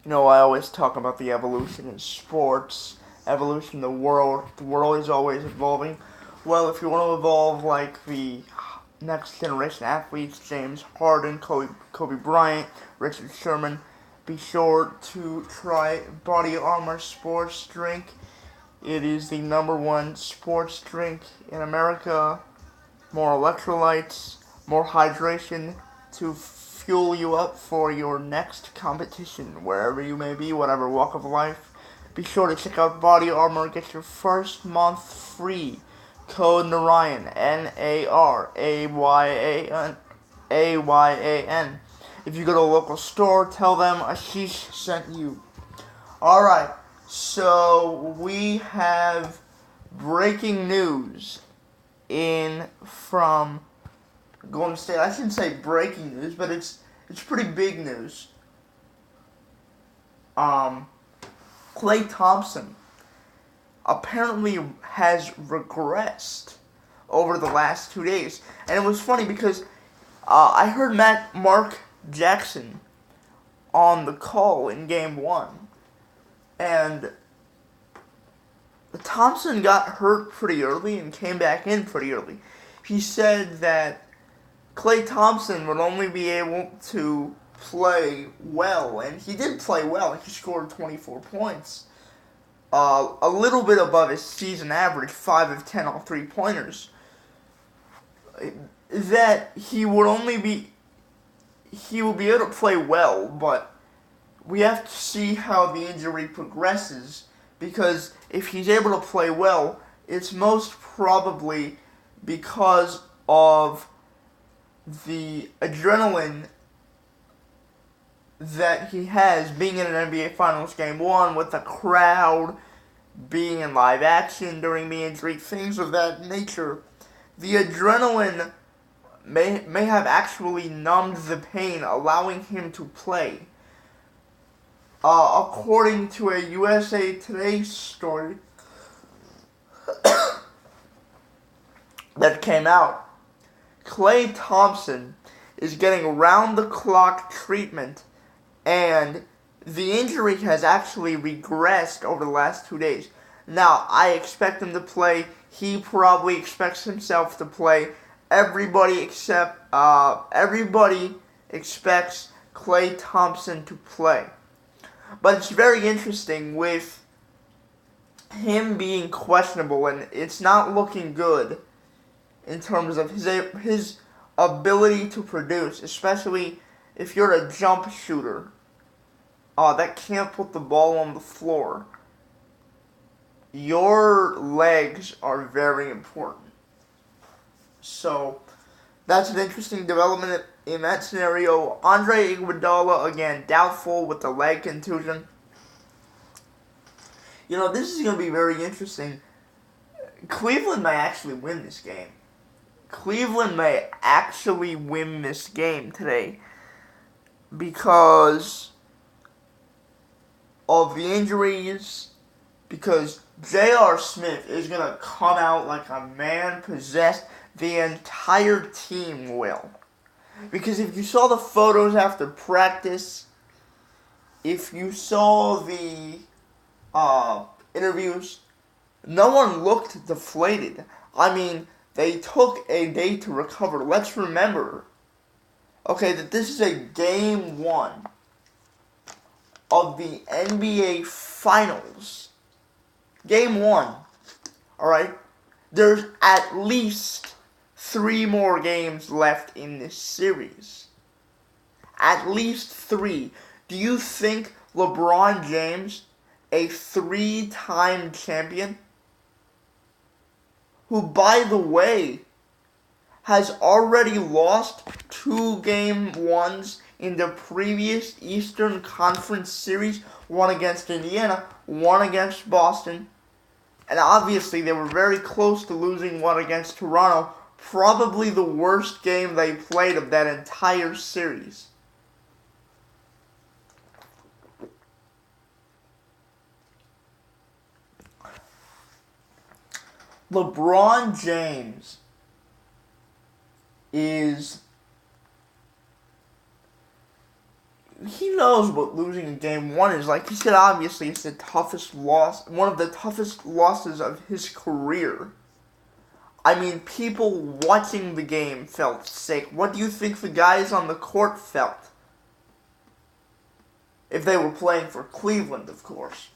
I always talk about the evolution in sports, evolution in the world. The world is always evolving. Well, if you want to evolve like the next generation athletes, James Harden, Kobe Bryant, Richard Sherman, be sure to try Body Armor Sports Drink. It is the number one sports drink in America. More electrolytes, more hydration to fuel you up for your next competition, wherever you may be, whatever walk of life. Be sure to check out Body Armor. Get your first month free. Code Narayan, Narayan. If you go to a local store, tell them Ashish sent you. Alright, so we have breaking news in from Golden State. I shouldn't say breaking news, but it's pretty big news. Klay Thompson apparently has regressed over the last 2 days, and it was funny because I heard Mark Jackson on the call in Game 1, and Thompson got hurt pretty early and came back in pretty early. He said that Klay Thompson would only be able to play well, and he did play well. He scored 24 points, a little bit above his season average, 5 of 10 on 3-pointers. That he will be able to play well, but we have to see how the injury progresses, because if he's able to play well, it's most probably because of the adrenaline that he has being in an NBA Finals Game 1 with the crowd, being in live action during the injury, things of that nature. The adrenaline may have actually numbed the pain, allowing him to play. According to a USA Today story that came out, Klay Thompson is getting round-the-clock treatment, and the injury has actually regressed over the last 2 days. Now, I expect him to play. He probably expects himself to play. Everybody expects Klay Thompson to play. But it's very interesting with him being questionable, and it's not looking good in terms of his ability to produce, especially if you're a jump shooter that can't put the ball on the floor. Your legs are very important. So that's an interesting development in that scenario. Andre Iguodala, again, doubtful with the leg contusion. This is going to be very interesting. Cleveland may actually win this game. Cleveland may actually win this game today because of the injuries, because J.R. Smith is going to come out like a man possessed. The entire team will. Because if you saw the photos after practice, if you saw the interviews, no one looked deflated. I mean, they took a day to recover. Let's remember, that this is a Game 1 of the NBA Finals. Game 1. Alright? There's at least 3 more games left in this series. At least 3. Do you think LeBron James, a 3-time champion, who, by the way, has already lost 2 Game 1s in the previous Eastern Conference series, one against Indiana, one against Boston, and obviously they were very close to losing one against Toronto, probably the worst game they played of that entire series. LeBron James he knows what losing in game one is like. He said obviously it's the toughest loss, one of the toughest losses of his career. I mean, people watching the game felt sick. What do you think the guys on the court felt? If they were playing for Cleveland, of course.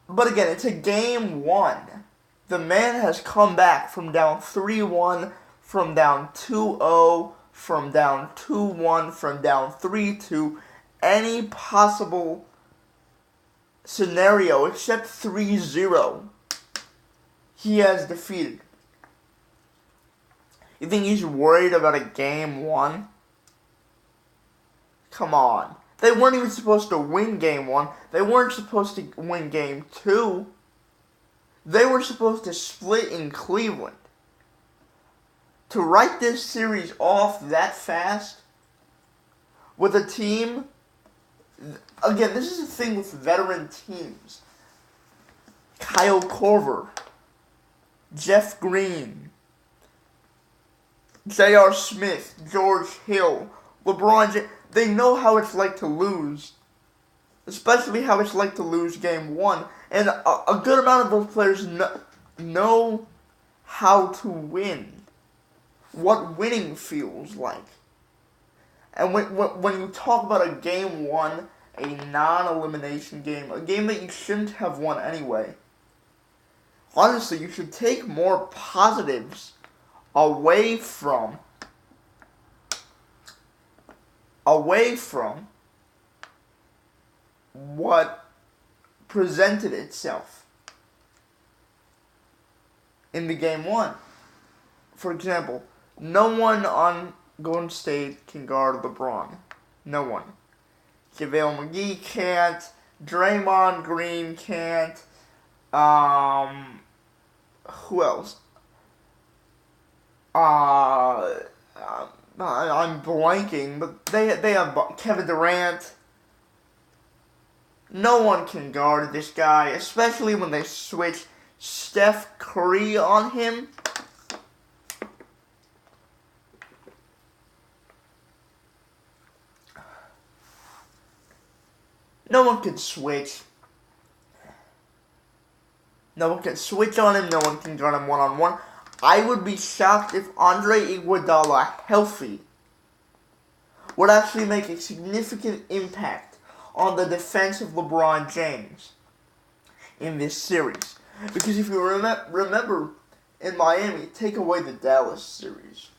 But again, it's a game one. The man has come back from down 3-1, from down 2-0, from down 2-1, from down 3-2. Any possible scenario except 3-0 he has defeated. You think he's worried about a game one? Come on. They weren't even supposed to win game one. They weren't supposed to win game two. They were supposed to split in Cleveland. To write this series off that fast with a team, again, this is the thing with veteran teams. Kyle Korver, Jeff Green, J.R. Smith, George Hill, LeBron James. They know how it's like to lose. Especially how it's like to lose game one. And a good amount of those players know how to win. What winning feels like. And when you talk about a game one, a non-elimination game, a game that you shouldn't have won anyway, honestly, you should take more positives away from what presented itself in the game one. For example, no one on Golden State can guard LeBron. No one. JaVale McGee can't. Draymond Green can't. Who else? I'm blanking, but they have Kevin Durant. No one can guard this guy, especially when they switch Steph Curry on him. No one can switch. No one can switch on him. No one can guard him one-on-one. I would be shocked if Andre Iguodala, healthy, would actually make a significant impact on the defense of LeBron James in this series. Because if you remember in Miami, take away the Dallas series.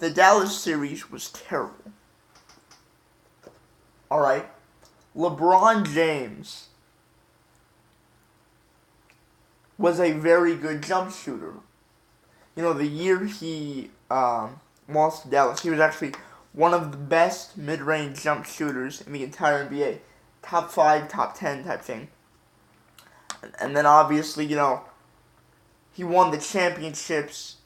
The Dallas series was terrible. Alright? LeBron James was a very good jump shooter. You know, the year he lost to Dallas, he was actually one of the best mid-range jump shooters in the entire NBA. Top 5, top 10 type thing. And then obviously, you know, he won the championships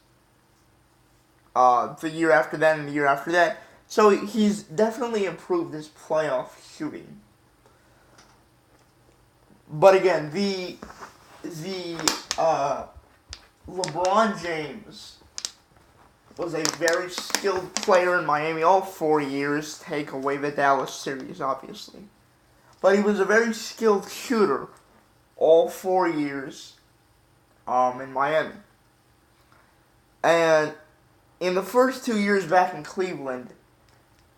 the year after that and the year after that. So he's definitely improved his playoff shooting. But again, the LeBron James was a very skilled player in Miami all 4 years, take away the Dallas series, obviously. But he was a very skilled shooter all 4 years in Miami. And in the first 2 years back in Cleveland,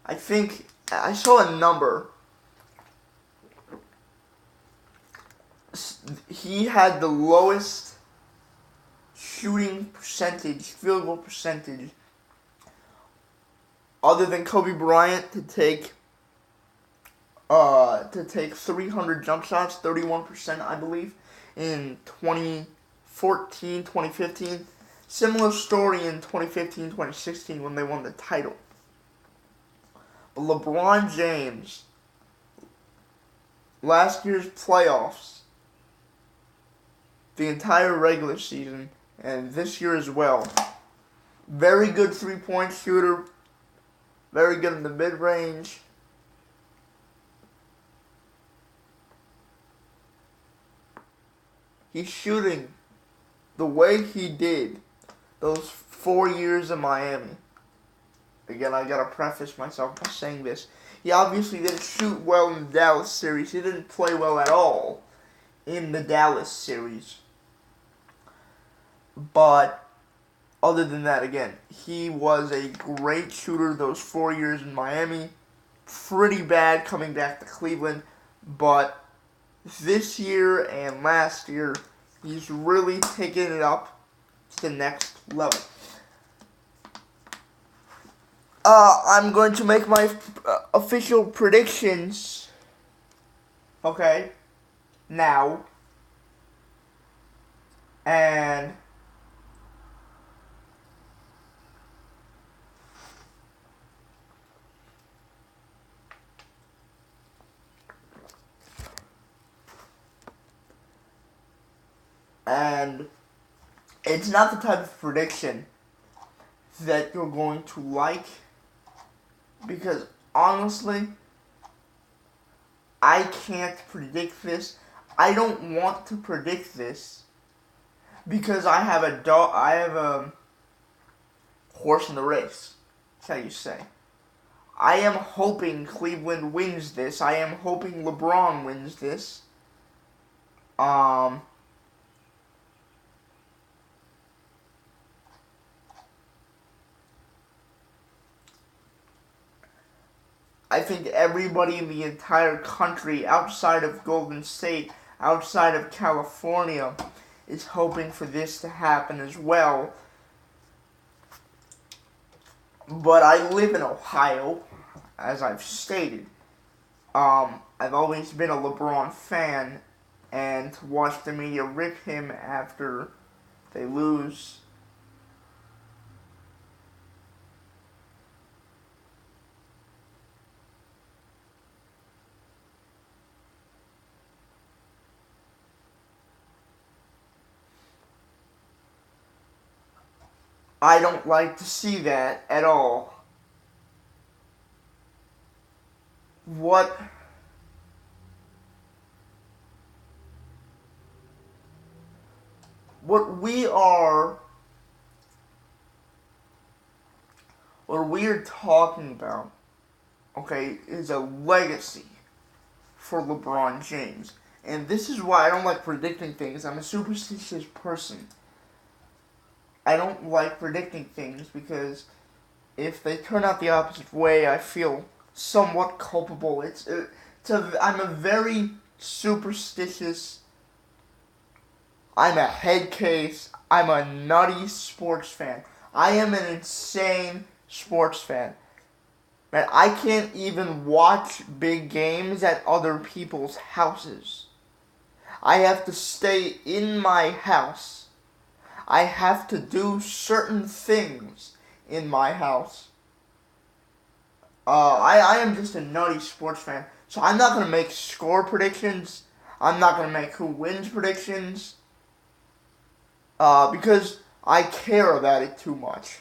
I think I saw a number. He had the lowest shooting percentage, field goal percentage, other than Kobe Bryant to take 300 jump shots, 31%, I believe, in 2014, 2015. Similar story in 2015, 2016 when they won the title. But LeBron James, last year's playoffs, the entire regular season, and this year as well, very good three-point shooter, very good in the mid-range. He's shooting the way he did those 4 years in Miami. again, I gotta preface myself by saying this. He obviously didn't shoot well in the Dallas series. He didn't play well at all in the Dallas series. But other than that, again, he was a great shooter those 4 years in Miami. Pretty bad coming back to Cleveland. But this year and last year, he's really taken it up to the next level. I'm going to make my official predictions. Okay. Now. And it's not the type of prediction that you're going to like, because honestly, I can't predict this. I don't want to predict this because I have a horse in the race. That's how you say. I am hoping Cleveland wins this. I am hoping LeBron wins this. I think everybody in the entire country, outside of Golden State, outside of California, is hoping for this to happen as well. But I live in Ohio, as I've stated. I've always been a LeBron fan, and to watch the media rip him after they lose, I don't like to see that at all. What we're talking about, okay, is a legacy for LeBron James. And this is why I don't like predicting things. I'm a superstitious person. I don't like predicting things because if they turn out the opposite way, I feel somewhat culpable. I'm a very superstitious. I'm a head case. I'm a nutty sports fan. I am an insane sports fan. Man, I can't even watch big games at other people's houses. I have to stay in my house. I have to do certain things in my house. I am just a nutty sports fan. So I'm not going to make score predictions. I'm not going to make who wins predictions. Because I care about it too much.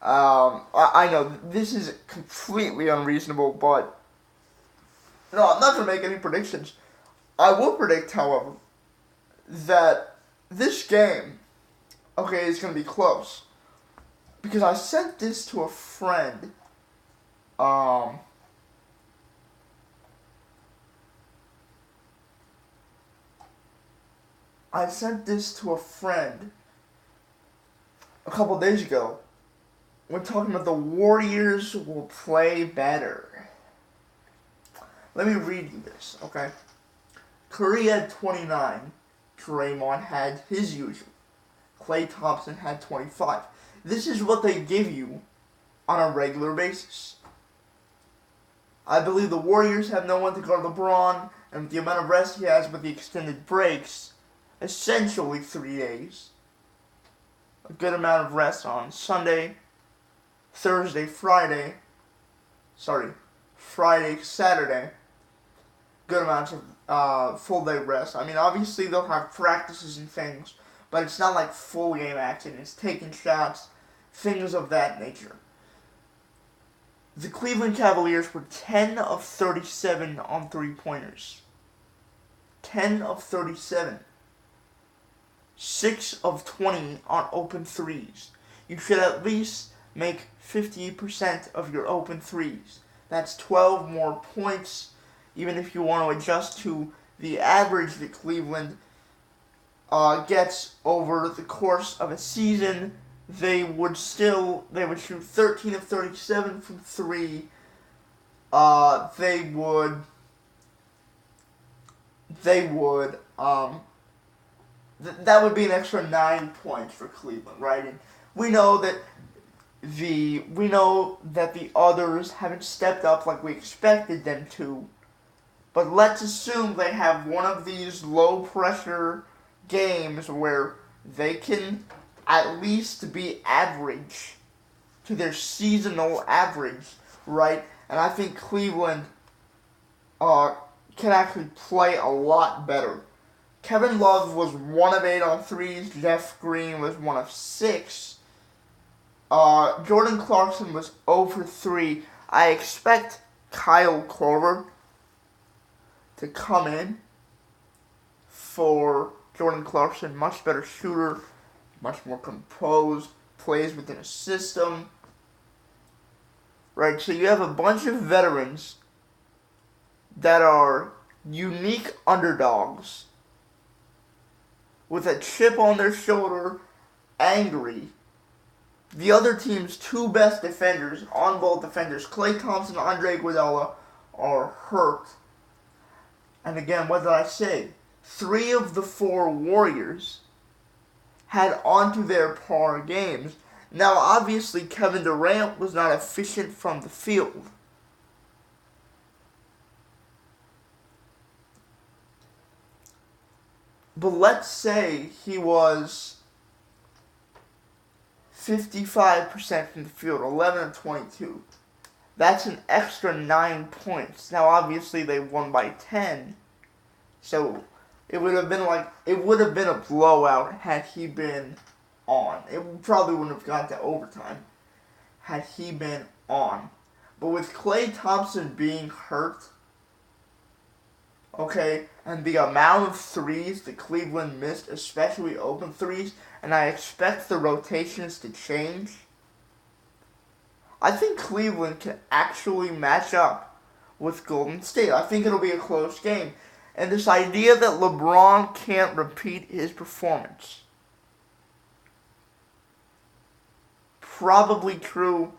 I know this is completely unreasonable, but no, I'm not going to make any predictions. I will predict, however, that this game, okay, is going to be close. Because I sent this to a friend. I sent this to a friend a couple days ago. We're talking about the Warriors will play better. Let me read you this, okay? Curry had 29. Draymond had his usual. Klay Thompson had 25. This is what they give you on a regular basis. I believe the Warriors have no one to guard LeBron, and with the amount of rest he has with the extended breaks, essentially 3 days. A good amount of rest on Sunday, Thursday, Friday, Saturday. Good amounts of full day rest. I mean, obviously they'll have practices and things, but it's not like full game action. It's taking shots, things of that nature. The Cleveland Cavaliers were 10 of 37 on three-pointers. 10 of 37. 6 of 20 on open threes. you should at least make 50% of your open threes. That's 12 more points, even if you want to adjust to the average that Cleveland gets over the course of a season. They would shoot 13 of 37 from three. They would that would be an extra 9 points for Cleveland, right? And we know that the others haven't stepped up like we expected them to. But let's assume they have one of these low pressure games where they can at least be average to their seasonal average, right? And I think Cleveland can actually play a lot better. Kevin Love was 1 of 8 on threes. Jeff Green was 1 of 6. Jordan Clarkson was 0 for 3. I expect Kyle Korver to come in for Jordan Clarkson. Much better shooter, much more composed, plays within a system. Right, so you have a bunch of veterans that are unique underdogs with a chip on their shoulder, angry. The other team's 2 best defenders, on-ball defenders, Klay Thompson and Andre Iguodala, are hurt. And again, what did I say? 3 of the 4 Warriors had onto their par games. Now, obviously, Kevin Durant was not efficient from the field. But let's say he was 55% from the field, 11 of 22. That's an extra 9 points. Now, obviously, they won by 10. So, it would have been a blowout had he been on. It probably wouldn't have gone to overtime had he been on. But with Klay Thompson being hurt, okay, and the amount of threes that Cleveland missed, especially open threes, and I expect the rotations to change, I think Cleveland can actually match up with Golden State. I think it'll be a close game. And this idea that LeBron can't repeat his performance, probably true.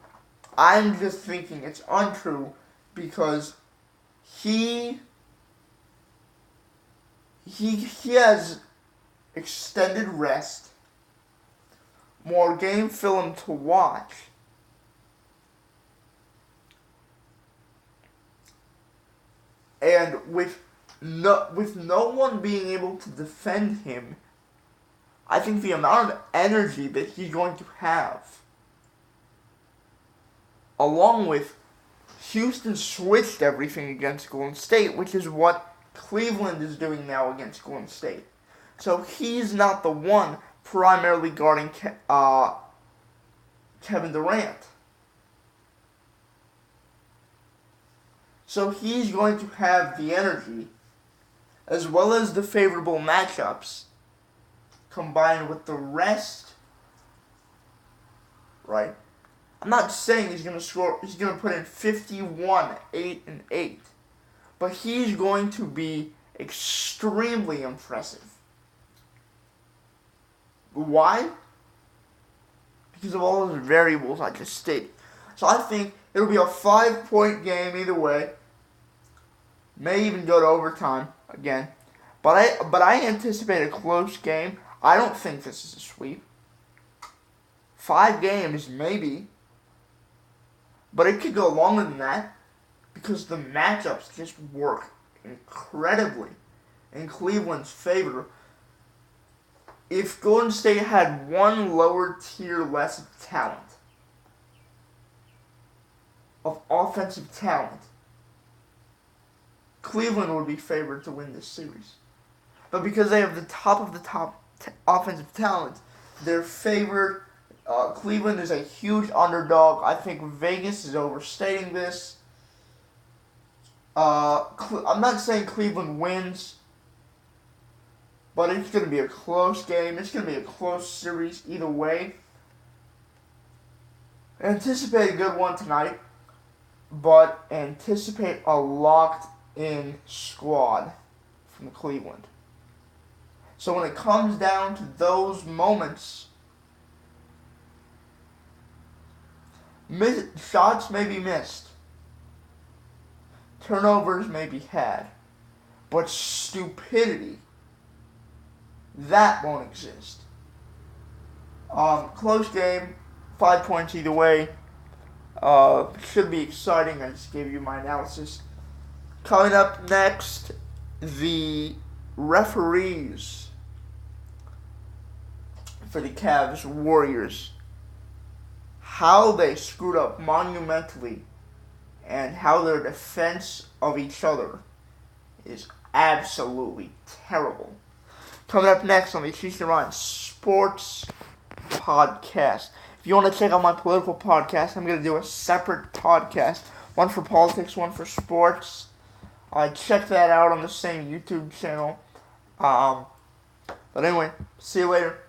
I'm just thinking it's untrue because he has extended rest, more game film to watch, and with no one being able to defend him, I think the amount of energy that he's going to have, along with Houston switched everything against Golden State, which is what Cleveland is doing now against Golden State. So he's not the one primarily guarding Kevin Durant. So he's going to have the energy, as well as the favorable matchups, combined with the rest, right? I'm not saying he's going to put in 51, 8, and 8. But he's going to be extremely impressive. Why? Because of all those variables I just stated. So I think it'll be a 5-point game either way. May even go to overtime again. But I anticipate a close game. I don't think this is a sweep. 5 games, maybe. But it could go longer than that because the matchups just work incredibly in Cleveland's favor. If Golden State had one lower tier less of talent, of offensive talent, Cleveland would be favored to win this series. But because they have the top of the top offensive talent, they're favored. Cleveland is a huge underdog. I think Vegas is overstating this. I'm not saying Cleveland wins, but it's going to be a close game. It's going to be a close series either way. Anticipate a good one tonight, but anticipate a locked-in squad from Cleveland. So when it comes down to those moments, shots may be missed, turnovers may be had, but stupidity, that won't exist. Close game, 5 points either way. Should be exciting. I just gave you my analysis. Coming up next, the referees for the Cavs Warriors. How they screwed up monumentally and how their defense of each other is absolutely terrible. Coming up next on the Ashish and Ryan Sports Podcast. If you want to check out my political podcast, I'm going to do a separate podcast. One for politics, one for sports. Check that out on the same YouTube channel. But anyway, see you later.